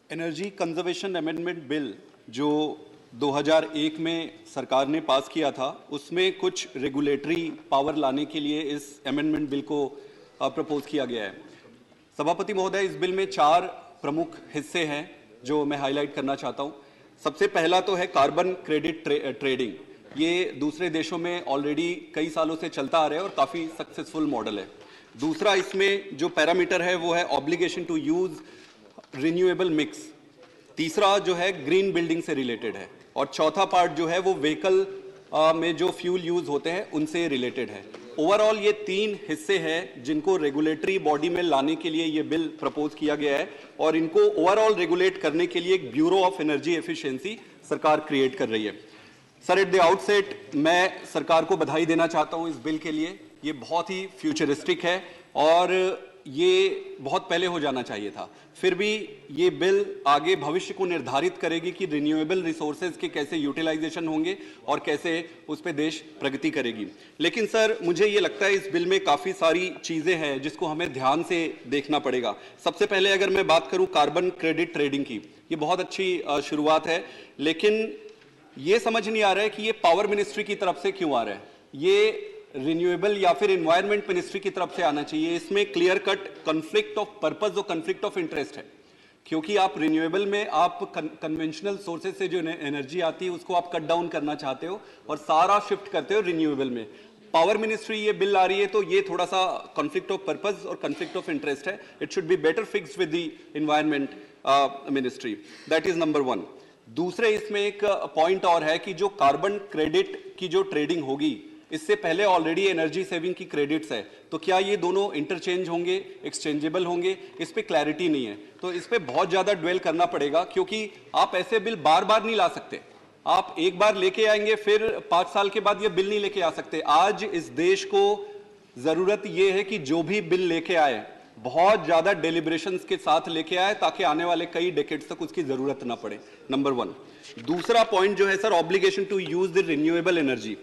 Energy conservation amendment bill जो 2001 में सरकार ने पास किया था, उसमें कुछ रेगुलेटरी पावर लाने के लिए इस अमेंडमेंट बिल को प्रपोज किया गया है। सभापति महोदय, इस बिल में 4 प्रमुख हिस्से हैं जो मैं हाईलाइट करना चाहता हूं। सबसे पहला तो है कार्बन क्रेडिट ट्रेडिंग। ये दूसरे देशों में ऑलरेडी कई सालों से चलता आ रहा है और काफ़ी सक्सेसफुल मॉडल है। दूसरा, इसमें जो पैरामीटर है वो है obligation to use renewable mix. तीसरा जो है ग्रीन बिल्डिंग से रिलेटेड है, और चौथा पार्ट जो है वो व्हीकल में जो फ्यूल यूज होते हैं उनसे रिलेटेड है। ओवरऑल ये 3 हिस्से हैं जिनको रेगुलेटरी बॉडी में लाने के लिए ये बिल प्रपोज किया गया है, और इनको ओवरऑल रेगुलेट करने के लिए एक ब्यूरो ऑफ एनर्जी एफिशिएंसी सरकार क्रिएट कर रही है। सर, एट द आउटसेट मैं सरकार को बधाई देना चाहता हूं इस बिल के लिए। ये बहुत ही फ्यूचरिस्टिक है और ये बहुत पहले हो जाना चाहिए था। फिर भी ये बिल आगे भविष्य को निर्धारित करेगी कि रिन्यूएबल रिसोर्सेज के कैसे यूटिलाइजेशन होंगे और कैसे उस पर देश प्रगति करेगी। लेकिन सर, मुझे ये लगता है इस बिल में काफ़ी सारी चीज़ें हैं जिसको हमें ध्यान से देखना पड़ेगा। सबसे पहले अगर मैं बात करूँ कार्बन क्रेडिट ट्रेडिंग की, ये बहुत अच्छी शुरुआत है, लेकिन ये समझ नहीं आ रहा है कि ये पावर मिनिस्ट्री की तरफ से क्यों आ रहा है। ये रिन्यूएबल या फिर एनवायरनमेंट मिनिस्ट्री की तरफ से आना चाहिए। इसमें clear cut conflict of purpose और कॉन्फ्लिक्ट ऑफ इंटरेस्ट है, क्योंकि आप रिन्यूएबल में आप कन्वेंशनल सोर्सेज से जो एनर्जी आती है उसको आप कट डाउन करना चाहते हो और सारा शिफ्ट करते हो रिन्यूएबल में। पावर मिनिस्ट्री ये बिल आ रही है तो ये थोड़ा सा कॉन्फ्लिक्ट ऑफ पर्पस और कॉन्फ्लिक्ट ऑफ इंटरेस्ट है। It should be better fixed with the environment ministry. That is number 1। दूसरे, इसमें एक पॉइंट और है कि जो कार्बन क्रेडिट की जो ट्रेडिंग होगी, इससे पहले ऑलरेडी एनर्जी सेविंग की क्रेडिट्स है, तो क्या ये दोनों इंटरचेंज होंगे, एक्सचेंजेबल होंगे? इस पे क्लैरिटी नहीं है, तो इस पे बहुत ज्यादा ड्वेल करना पड़ेगा, क्योंकि आप ऐसे बिल बार बार नहीं ला सकते। आप एक बार लेके आएंगे, फिर 5 साल के बाद ये बिल नहीं लेके आ सकते। आज इस देश को जरूरत ये है कि जो भी बिल लेके आए बहुत ज्यादा डेलिब्रेशंस के साथ लेके आए, ताकि आने वाले कई डेकेड्स तक उसकी जरूरत ना पड़े। नंबर 1। दूसरा पॉइंट जो है sir, obligation to use the renewable energy.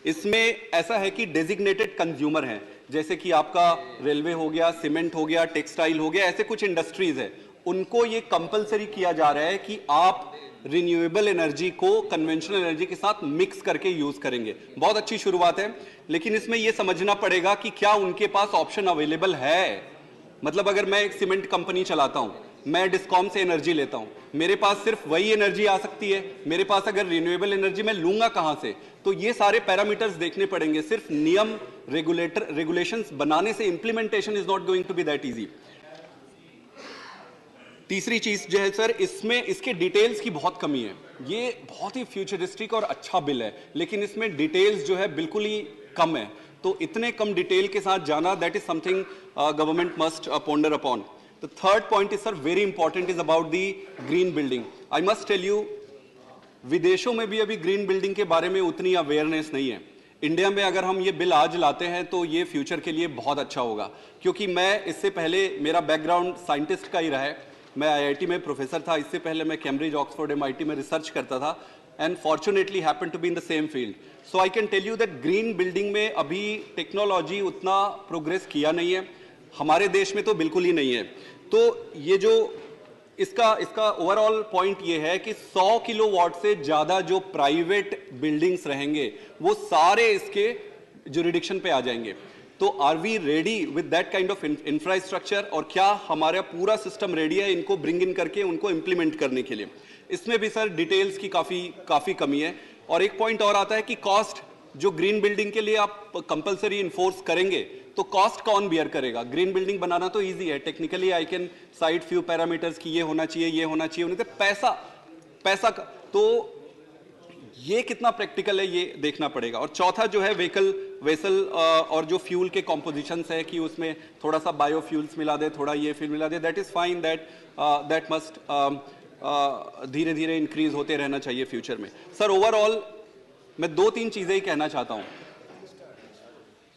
इसमें ऐसा है कि डेजिग्नेटेड कंज्यूमर हैं, जैसे कि आपका रेलवे हो गया, सीमेंट हो गया, टेक्सटाइल हो गया, ऐसे कुछ इंडस्ट्रीज है, उनको ये कंपलसरी किया जा रहा है कि आप रिन्यूएबल एनर्जी को कन्वेंशनल एनर्जी के साथ मिक्स करके यूज करेंगे। बहुत अच्छी शुरुआत है, लेकिन इसमें यह समझना पड़ेगा कि क्या उनके पास ऑप्शन अवेलेबल है। मतलब अगर मैं एक सीमेंट कंपनी चलाता हूं, मैं डिस्कॉम से एनर्जी लेता हूं, मेरे पास सिर्फ वही एनर्जी आ सकती है। मेरे पास अगर रिन्यूएबल एनर्जी मैं लूंगा कहां से? तो ये सारे पैरामीटर्स देखने पड़ेंगे। सिर्फ नियम रेगुलेशंस बनाने से implementation is not going to be that easy. तीसरी चीज जो है सर, इसमें इसके डिटेल्स की बहुत कमी है। ये बहुत ही फ्यूचरिस्टिक और अच्छा बिल है, लेकिन इसमें डिटेल्स जो है बिल्कुल ही कम है। तो इतने कम डिटेल के साथ जाना, that is something government must ponder upon. The third point is, sir, very important, is about the green building. I must tell you, विदेशों में भी अभी ग्रीन बिल्डिंग के बारे में उतनी अवेयरनेस नहीं है। इंडिया में अगर हम ये बिल आज लाते हैं तो ये फ्यूचर के लिए बहुत अच्छा होगा, क्योंकि मैं इससे पहले, मेरा बैकग्राउंड साइंटिस्ट का ही रहा है। मैं आईआईटी में प्रोफेसर था, इससे पहले मैं कैम्ब्रिज, ऑक्सफोर्ड, एमआईटी में रिसर्च करता था, and fortunately happen to be in the same field. So I can tell you that green building में अभी टेक्नोलॉजी उतना प्रोग्रेस किया नहीं है, हमारे देश में तो बिल्कुल ही नहीं है। तो ये जो इसका ओवरऑल पॉइंट ये है कि 100 किलोवाट से ज्यादा जो प्राइवेट बिल्डिंग्स रहेंगे वो सारे इसके जुरिडिक्शन पे आ जाएंगे। तो are we ready with that kind of infrastructure, और क्या हमारा पूरा सिस्टम रेडी है इनको ब्रिंग इन करके उनको इंप्लीमेंट करने के लिए? इसमें भी सर डिटेल्स की काफी कमी है। और एक पॉइंट और आता है कि कॉस्ट, जो ग्रीन बिल्डिंग के लिए आप कंपलसरी इन्फोर्स करेंगे तो कॉस्ट कौन बियर करेगा? ग्रीन बिल्डिंग बनाना तो इजी है, technically I can site few parameters कि ये होना चाहिए, ये होना चाहिए, उन्हें तो पैसा तो ये कितना प्रैक्टिकल है ये देखना पड़ेगा। और चौथा जो है वेसल और जो फ्यूल के कॉम्पोजिशंस है कि उसमें थोड़ा सा बायोफ्यूल्स मिला दे, थोड़ा ये फ्यूल मिला दे, that is fine, that must धीरे धीरे इंक्रीज होते रहना चाहिए फ्यूचर में। सर, ओवरऑल मैं 2-3 चीजें ही कहना चाहता हूं।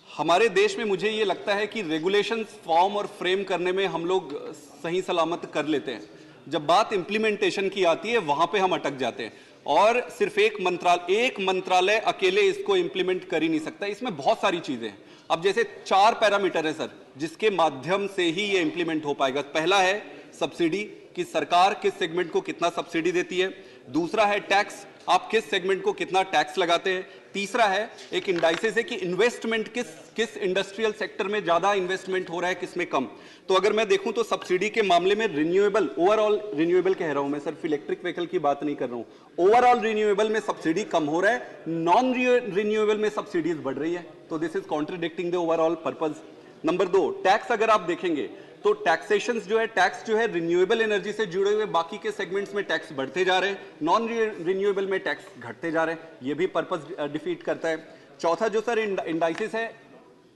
हमारे देश में मुझे ये लगता है कि रेगुलेशंस फॉर्म और फ्रेम करने में हम लोग सही सलामत कर लेते हैं, जब बात इंप्लीमेंटेशन की आती है वहां पे हम अटक जाते हैं, और सिर्फ एक मंत्रालय अकेले इसको इंप्लीमेंट कर ही नहीं सकता। इसमें बहुत सारी चीजें हैं। अब जैसे 4 पैरामीटर है सर, जिसके माध्यम से ही ये इंप्लीमेंट हो पाएगा। पहला है सब्सिडी, कि सरकार किस सेगमेंट को कितना सब्सिडी देती है, दूसरा है टैक्स, आप किस सेगमेंट को कितना टैक्स लगाते हैं, तीसरा है एक इंडाइसेस है कि इन्वेस्टमेंट किस इंडस्ट्रियल सेक्टर में ज्यादा इन्वेस्टमेंट हो रहा है, किसमें कम। तो अगर मैं देखूं तो सब्सिडी के मामले में रिन्यूएबल, ओवरऑल रिन्यूएबल कह रहा हूं मैं, सिर्फ इलेक्ट्रिक व्हीकल की बात नहीं कर रहा हूं, ओवरऑल रिन्यूएबल में सब्सिडी कम हो रहा है, नॉन रिन्यूएबल में सब्सिडीज बढ़ रही है। तो this is contradicting the overall purpose. Number 2, tax अगर आप देखेंगे तो टैक्सेशन जो है, टैक्स जो है रिन्यूएबल एनर्जी से जुड़े हुए बाकी के सेगमेंट्स में टैक्स बढ़ते जा रहे हैं, नॉन रिन्यूएबल में टैक्स घटते जा रहे हैं, ये भी पर्पस डिफीट करता है। चौथा जो सर इंडाइसिस है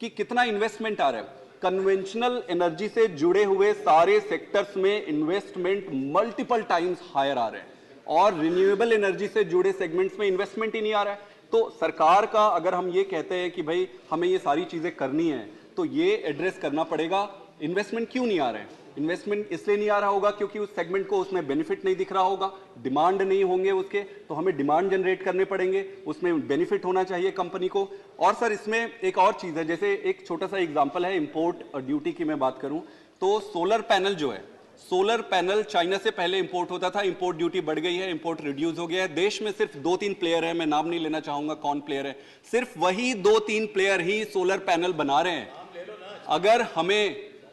कि कितना इन्वेस्टमेंट आ रहा है, कन्वेंशनल एनर्जी से जुड़े हुए सारे सेक्टर्स में इन्वेस्टमेंट मल्टीपल टाइम्स हायर आ रहे हैं और रिन्यूएबल एनर्जी से जुड़े सेगमेंट्स में इन्वेस्टमेंट ही नहीं आ रहा है। तो सरकार का अगर हम ये कहते हैं कि भाई हमें ये सारी चीजें करनी है तो ये एड्रेस करना पड़ेगा, इन्वेस्टमेंट क्यों नहीं आ रहा है। इन्वेस्टमेंट इसलिए नहीं आ रहा होगा क्योंकि उस सेगमेंट को उसमें बेनिफिट नहीं दिख रहा होगा, डिमांड नहीं होंगे उसके, तो हमें डिमांड जनरेट करने पड़ेंगे, उसमें बेनिफिट होना चाहिए कंपनी को। और सर इसमें एक और चीज है, जैसे एक छोटा सा एग्जांपल है इंपोर्ट और ड्यूटी की मैं बात करूं तो सोलर पैनल जो है, सोलर पैनल चाइना से पहले इंपोर्ट होता था, इंपोर्ट ड्यूटी बढ़ गई है, इंपोर्ट रिड्यूस हो गया है। देश में सिर्फ 2-3 प्लेयर है, मैं नाम नहीं लेना चाहूंगा कौन प्लेयर है, सिर्फ वही 2-3 प्लेयर ही सोलर पैनल बना रहे हैं।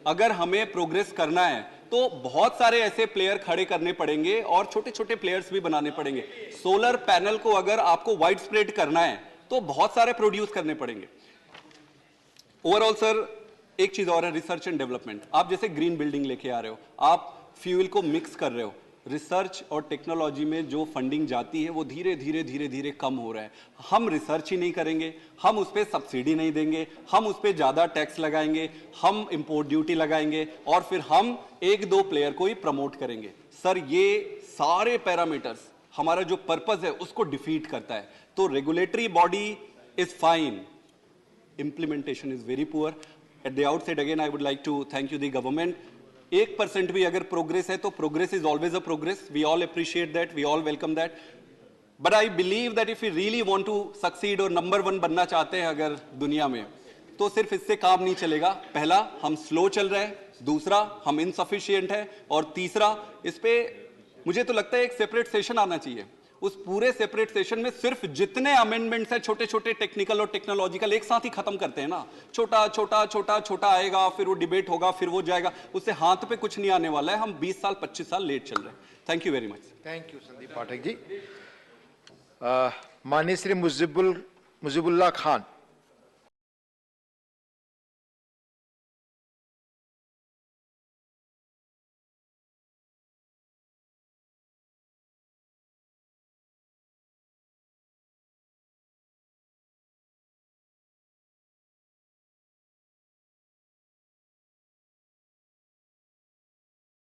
अगर हमें प्रोग्रेस करना है तो बहुत सारे ऐसे प्लेयर खड़े करने पड़ेंगे और छोटे छोटे प्लेयर्स भी बनाने पड़ेंगे। सोलर पैनल को अगर आपको वाइड स्प्रेड करना है तो बहुत सारे प्रोड्यूस करने पड़ेंगे। ओवरऑल सर एक चीज और है, रिसर्च एंड डेवलपमेंट। आप जैसे ग्रीन बिल्डिंग लेके आ रहे हो, आप फ्यूल को मिक्स कर रहे हो, रिसर्च और टेक्नोलॉजी में जो फंडिंग जाती है वो धीरे धीरे कम हो रहा है। हम रिसर्च ही नहीं करेंगे, हम उस पर सब्सिडी नहीं देंगे, हम उस पर ज्यादा टैक्स लगाएंगे, हम इंपोर्ट ड्यूटी लगाएंगे और फिर हम 1-2 प्लेयर को ही प्रमोट करेंगे। सर ये सारे पैरामीटर्स हमारा जो पर्पस है उसको डिफीट करता है। तो regulatory body is fine, implementation is very poor. At the outset again I would like to thank you the government. 1% भी अगर प्रोग्रेस है तो progress is always a progress, we all appreciate that, we all welcome that, but I believe that if you really want to succeed और number 1 बनना चाहते हैं अगर दुनिया में, तो सिर्फ इससे काम नहीं चलेगा। पहला, हम स्लो चल रहे हैं, दूसरा हम इनसफिशिएंट है, और तीसरा इस पे मुझे तो लगता है एक सेपरेट सेशन आना चाहिए। उस पूरे सेपरेट सेशन में सिर्फ जितने अमेंडमेंट्स हैं छोटे छोटे टेक्निकल और टेक्नोलॉजिकल एक साथ ही खत्म करते हैं ना, छोटा छोटा छोटा छोटा आएगा, फिर वो डिबेट होगा, फिर वो जाएगा, उससे हाथ पे कुछ नहीं आने वाला है। हम 20 साल 25 साल लेट चल रहे हैं। Thank you very much. Thank you Sandeep Pathak ji. माननीय श्री मुजीबुल्लाह खान।